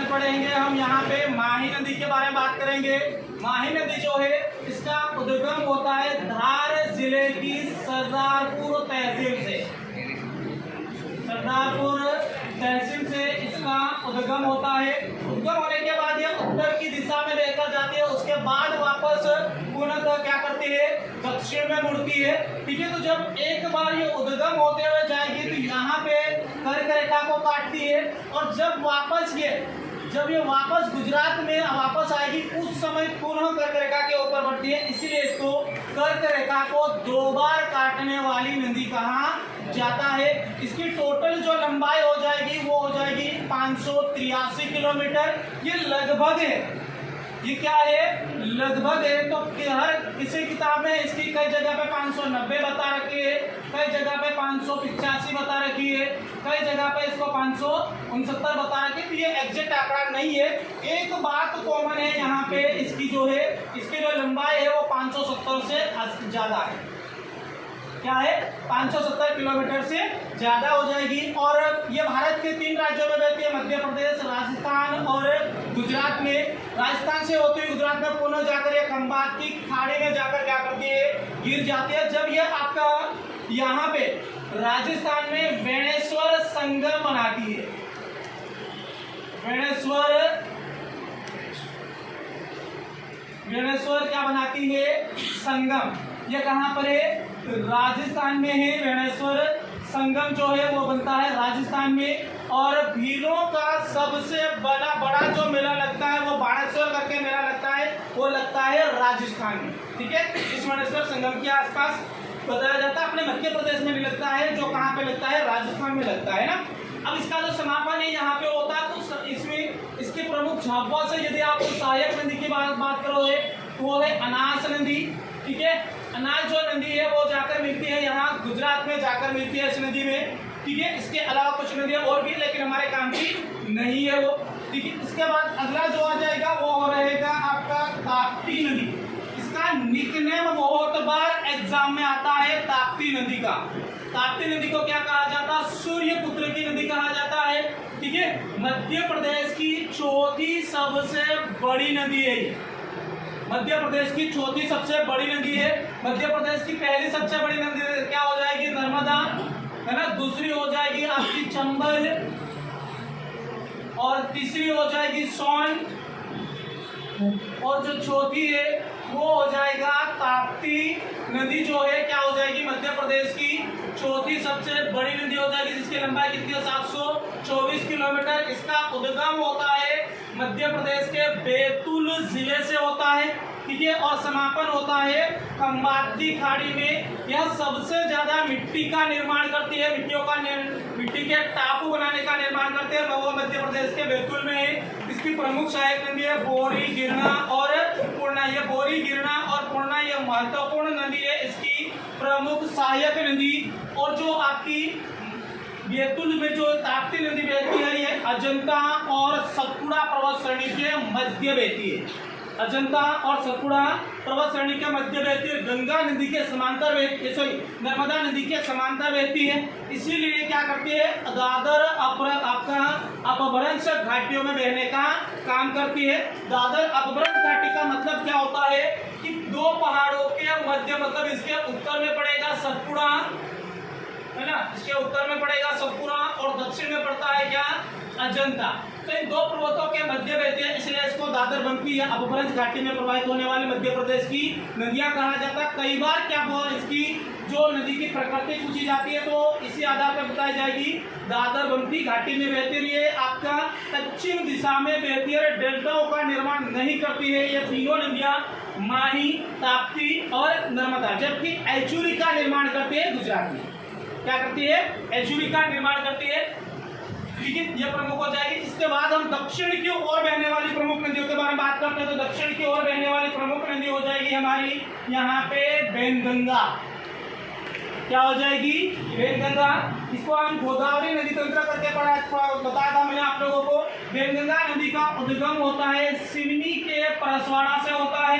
आज पढ़ेंगे हम यहाँ पे माही नदी के बारे में बात करेंगे। माही नदी जो है इसका उद्गम होता है धार जिले की सरदारपुर तहसील से। सरदारपुर तहसील से इसका उद्गम होता है। उद्गम होने के बाद ये उत्तर की दिशा में लेकर जाती है, उसके बाद वापस पुनः क्या करती है, दक्षिण में मुड़ती है। ठीक है, तो जब एक बार ये उद्गम होते हुए जाएगी तो यहाँ पे कर्क रेखा को काटती है, और जब ये वापस गुजरात में वापस आएगी उस समय पुनः कर्क रेखा के ऊपर बढ़ती है। इसीलिए इसको कर्क रेखा को दो बार काटने वाली नदी कहा जाता है। इसकी टोटल जो लंबाई हो जाएगी वो हो जाएगी 583 किलोमीटर। ये लगभग है, ये क्या है, लगभग है। तो हर किसी किताब में इसकी कई जगह पे 590 बता रखी है, कई जगह पे 585 बता रखी है, कई जगह पे इसको 569 बता रखी है। तो ये एग्जैक्ट आंकड़ा नहीं है। एक बात कॉमन है यहाँ पे, इसकी जो लंबाई है वो 570 से ज्यादा है। क्या है, 570 किलोमीटर से ज्यादा हो जाएगी। और ये भारत के 3 राज्यों में बहती है, मध्य प्रदेश, राजस्थान और गुजरात में। राजस्थान से होती हुई गुजरात में पुनः जाकर ये खंबात की खाड़ी में जाकर क्या करती है, गिर जाती है। जब ये आपका यहाँ पे राजस्थान में वेणेश्वर संगम बनाती है, वेणेश्वर क्या बनाती है, संगम। ये कहाँ पर है, राजस्थान में है। वेणेश्वर संगम जो है वो बनता है राजस्थान में। और भीलों का सबसे बड़ा जो मेला लगता है वो बाणेश्वर करके मेला लगता है, वो लगता है राजस्थान में। ठीक है, इस वेणेश्वर संगम के आसपास बताया जाता है। अपने मध्य प्रदेश में भी लगता है, जो कहाँ पे लगता है, राजस्थान में लगता है ना। अब इसका जो समापन है यहाँ पे होता है, तो इसमें इसके प्रमुख झाबुआ से यदि आप सहायक नदी की बात करोगे तो वो है अनास नदी। ठीक है, अनाज जो नदी है वो जाकर मिलती है यहाँ गुजरात में, जाकर मिलती है इस नदी में। ठीक है, इसके अलावा कुछ नदियाँ और भी, लेकिन हमारे काम की नहीं है वो। ठीक है, इसके बाद अगला जो आ जाएगा वो रहेगा आपका ताप्ती नदी। इसका निकनेम बहुत बार एग्जाम में आता है ताप्ती नदी का। ताप्ती नदी को क्या कहा जाता है, सूर्यपुत्र की नदी कहा जाता है। ठीक है, मध्य प्रदेश की चौथी सबसे बड़ी नदी है। मध्य प्रदेश की चौथी सबसे बड़ी नदी है। मध्य प्रदेश की पहली सबसे बड़ी नदी क्या हो जाएगी, नर्मदा, है ना। दूसरी हो जाएगी आपकी चंबल, और तीसरी हो जाएगी सोन, और जो चौथी है वो हो जाएगा ताप्ती नदी। जो है क्या हो जाएगी, मध्य प्रदेश की चौथी सबसे बड़ी नदी हो जाएगी, जिसकी लंबाई कितनी है, 724 किलोमीटर। इसका उद्गम होता है मध्य प्रदेश के बैतूल जिले से होता है। ठीक है, और समापन होता है खंबात की खाड़ी में। यह सबसे ज्यादा मिट्टी का निर्माण करती है, मिट्टी के टापू बनाने का निर्माण करते हैं, वो मध्य प्रदेश के बैतूल में है। इसकी प्रमुख सहायक नदी है बोरी, गिरना और पूर्णा। ये बोरी, गिरना और पूर्णा ये महत्वपूर्ण नदी है, इसकी प्रमुख सहायक नदी। और जो आपकी बैतूल में जो ताप्ती नदी बहती है, ये अजंता और सतपुड़ा पर्वत श्रेणी के मध्य बहती है। अजंता और सतपुड़ा पर्वत श्रेणी के मध्य बहती है, गंगा नदी के समांतर बहती है, नर्मदा नदी के समांतर बहती है। इसीलिए क्या करती है, दादर आपका अपभ्रंश घाटियों में बहने का काम करती है। दादर अपभ्रंश घाटी का मतलब क्या होता है कि दो पहाड़ों के मध्य, मतलब इसके उत्तर में पड़ेगा सतपुड़ा, है ना, इसके उत्तर में पड़ेगा सतपुड़ा, और दक्षिण में पड़ता है क्या, अजंता। तो इन दो पर्वतों के मध्य बहती है, इसलिए इसको दादर बंकी या अपभ्रंश घाटी में प्रवाहित होने वाली मध्य प्रदेश की नदियां कहा जाता है। कई बार क्या हुआ, इसकी जो नदी की प्रकृति पूछी जाती है तो इसी आधार पर बताई जाएगी। दादर बंकी घाटी में बहती रही है, आपका पश्चिम दिशा में बहती है, डेल्टाओं का निर्माण नहीं करती है। ये तीनों नदियां माही, ताप्ती और नर्मदा, जबकि एचुरी का निर्माण करती है गुजरात में। क्या करती है, एचुरी का निर्माण करती है। ठीक है, यह प्रमुख हो जाएगी। इसके बाद हम दक्षिण की ओर बहने वाली प्रमुख नदियों के बारे में बात करते हैं। तो दक्षिण की ओर बहने वाली प्रमुख नदी हो जाएगी हमारी यहाँ पे वैनगंगा। क्या हो जाएगी, वैनगंगा। इसको हम गोदावरी नदी तंत्र करके बताया था मैंने आप लोगों को। वैनगंगा नदी का उद्गम होता है सिवनी के परसवाड़ा से होता है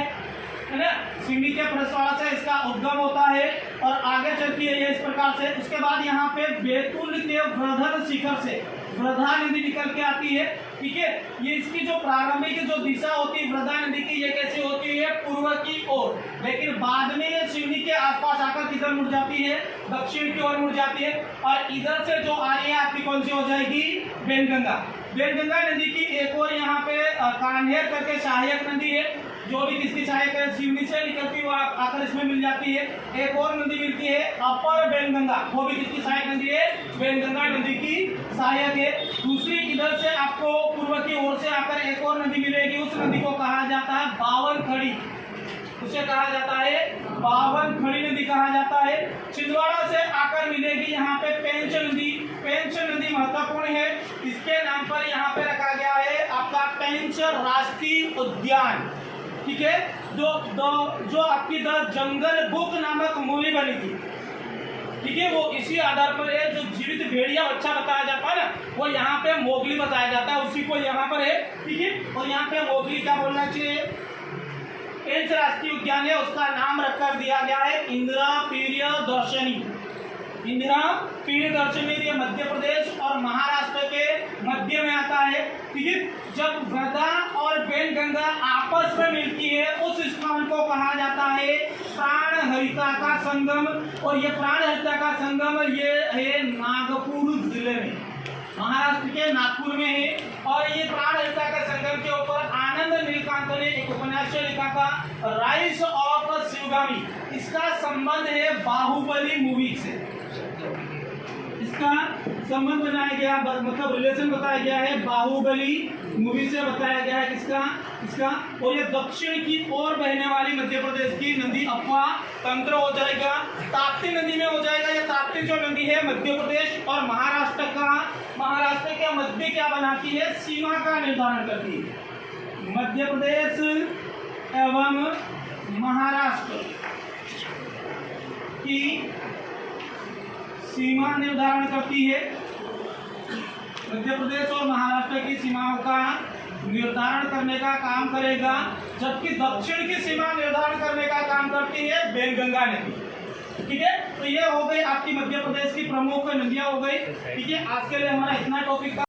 ना, सिवनी के परसवाड़ा से इसका उद्गम होता है और आगे चलती है ये इस प्रकार से। उसके बाद यहाँ पे बैतूल के वृधर शिखर से वृधा नदी निकल के आती है ठीक है। ये इसकी जो प्रारंभिक जो दिशा होती है वृद्धा नदी की, ये कैसे होती है, पूर्व की ओर, लेकिन बाद में ये सिवनी के आसपास आकर किधर मुड़ जाती है, दक्षिण की ओर मुड़ जाती है। और इधर से जो आ रही है आपकी कौन सी हो जाएगी, वेनगंगा। वेनगंगा नदी की एक और यहाँ पे कान्हेर करके सहायक नदी है, जो भी किसकी सहायक है, सिवनी से निकलती हुई आकर इसमें मिल जाती है। एक और नदी मिलती है अपर वेनगंगा, वो भी किसकी सहायक नदी है, वेनगंगा नदी की सहायक है। दूसरी इधर से आपको पूर्व की ओर से आकर एक और नदी मिलेगी, उस नदी को कहा जाता है बावन खड़ी, उसे कहा जाता है बावन खड़ी नदी कहा जाता है। छिंदवाड़ा से आकर मिलेगी यहाँ पे पेंच नदी। पेंच नदी महत्वपूर्ण है, इसके नाम पर यहाँ पे रखा गया है आपका पेंच राष्ट्रीय उद्यान, ठीक है। जो आपकी द जंगल बुक नामक मूवी बनी थी, ठीक है, वो इसी आधार पर है। जो जीवित भेड़िया बच्चा बताया जाता है ना, वो यहाँ पे मोगली बताया जाता है, उसी को यहाँ पर है, ठीक है। और यहाँ पे मोगली क्या बोलना चाहिए, पेंच राष्ट्रीय उद्यान है, उसका नाम रखकर दिया गया है इंदिरा प्रियदर्शनी। इंदिरा प्रियदर्शनी ये मध्य प्रदेश और महाराष्ट्र के मध्य में आता है, ठीक है। जब वृद्धा और वेनगंगा आपस में मिलती है, उस स्थान को कहा जाता है प्राणहरिता का संगम। और ये प्राणहरिता का संगम ये है नागपुर जिले में, महाराष्ट्र के नागपुर में है। और ये प्राणहरिता के संगम के ऊपर आनंद नीलकांत ने एक उपन्यास लिखा था, राइज ऑफ शिवगामी। इसका संबंध है बाहुबली मूवी से, इसका संबंध बनाया गया, मतलब रिलेशन बताया गया है बाहुबली मूवी से बताया गया है किसका, इसका। और ये दक्षिण की ओर बहने वाली मध्य प्रदेश की नदी अफवाह तंत्र हो जाएगा, ताप्ती नदी में हो जाएगा। ये ताप्ती जो नदी है मध्य प्रदेश और महाराष्ट्र के मध्य क्या बनाती है, सीमा का निर्धारण करती है। मध्य प्रदेश एवं महाराष्ट्र की सीमा निर्धारण करती है, मध्य प्रदेश और महाराष्ट्र की सीमाओं का निर्धारण करने का काम करेगा। जबकि दक्षिण की सीमा निर्धारण करने का काम करती है वेनगंगा नदी, ठीक है। तो ये हो गई आपकी मध्य प्रदेश की प्रमुख नदियां हो गई, ठीक है। आज के लिए हमारा इतना टॉपिक था।